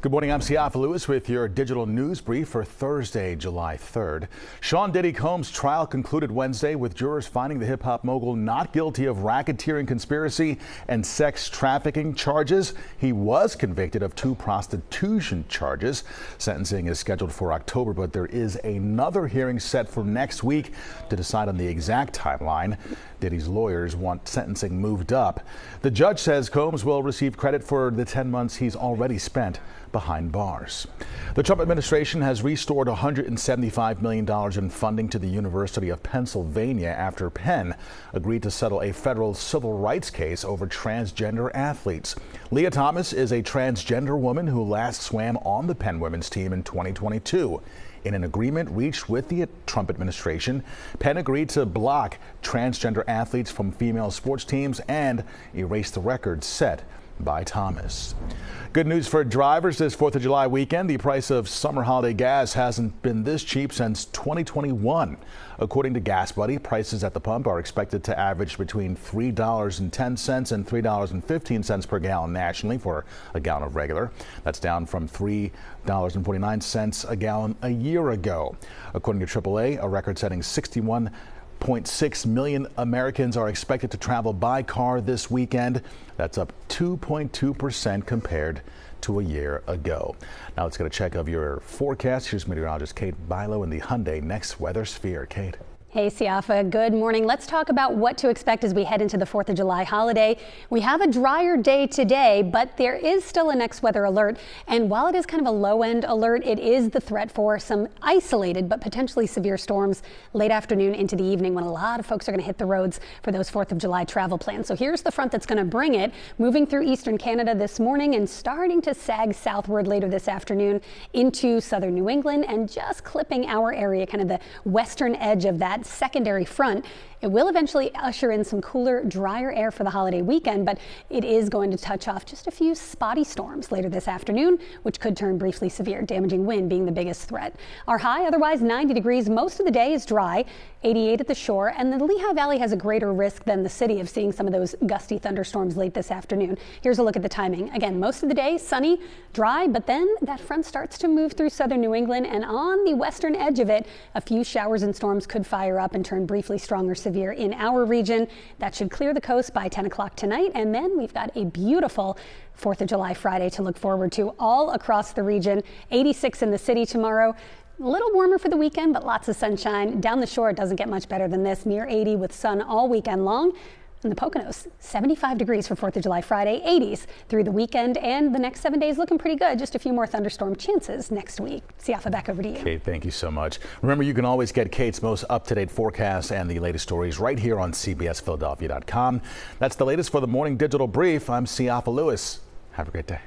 Good morning, I'm Siafa Lewis with your digital news brief for Thursday, July 3rd. Sean Diddy Combs' trial concluded Wednesday with jurors finding the hip-hop mogul not guilty of racketeering conspiracy and sex trafficking charges. He was convicted of 2 prostitution charges. Sentencing is scheduled for October, but there is another hearing set for next week to decide on the exact timeline. Diddy's lawyers want sentencing moved up. The judge says Combs will receive credit for the 10 months he's already spent behind bars. The Trump administration has restored $175 million in funding to the University of Pennsylvania after Penn agreed to settle a federal civil rights case over transgender athletes. Leah Thomas is a transgender woman who last swam on the Penn women's team in 2022. In an agreement reached with the Trump administration, Penn agreed to block transgender athletes from female sports teams and erase the record set by Thomas. Good news for drivers this 4th of July weekend. The price of summer holiday gas hasn't been this cheap since 2021. According to Gas Buddy, prices at the pump are expected to average between $3.10 and $3.15 per gallon nationally for a gallon of regular. That's down from $3.49 a gallon a year ago. According to AAA, a record-setting 61.6 million Americans are expected to travel by car this weekend. That's up 2.2% compared to a year ago. Now let's get a check of your forecast. Here's meteorologist Kate Bilo in the Hyundai Next Weather Sphere. Kate. Hey Siafa, good morning. Let's talk about what to expect as we head into the 4th of July holiday. We have a drier day today, but there is still a next weather alert. And while it is kind of a low end alert, it is the threat for some isolated but potentially severe storms late afternoon into the evening when a lot of folks are going to hit the roads for those 4th of July travel plans. So here's the front that's going to bring it, moving through eastern Canada this morning and starting to sag southward later this afternoon into southern New England and just clipping our area, kind of the western edge of that secondary front. It will eventually usher in some cooler, drier air for the holiday weekend, but it is going to touch off just a few spotty storms later this afternoon, which could turn briefly severe, damaging wind being the biggest threat. Our high, otherwise 90 degrees. Most of the day is dry, 88 at the shore, and the Lehigh Valley has a greater risk than the city of seeing some of those gusty thunderstorms late this afternoon. Here's a look at the timing. Again, most of the day sunny, dry, but then that front starts to move through southern New England, and on the western edge of it, a few showers and storms could fire up and turn briefly strong or severe in our region. That should clear the coast by 10 o'clock tonight, and then we've got a beautiful 4th of July Friday to look forward to all across the region. 86 in the city tomorrow. A little warmer for the weekend, but lots of sunshine. Down the shore, it doesn't get much better than this. Near 80 with sun all weekend long. In the Poconos, 75 degrees for 4th of July Friday, 80s through the weekend, and the next 7 days looking pretty good. Just a few more thunderstorm chances next week. Siafa, back over to you. Kate, thank you so much. Remember, you can always get Kate's most up-to-date forecasts and the latest stories right here on CBSPhiladelphia.com. That's the latest for the Morning Digital Brief. I'm Siafa Lewis. Have a great day.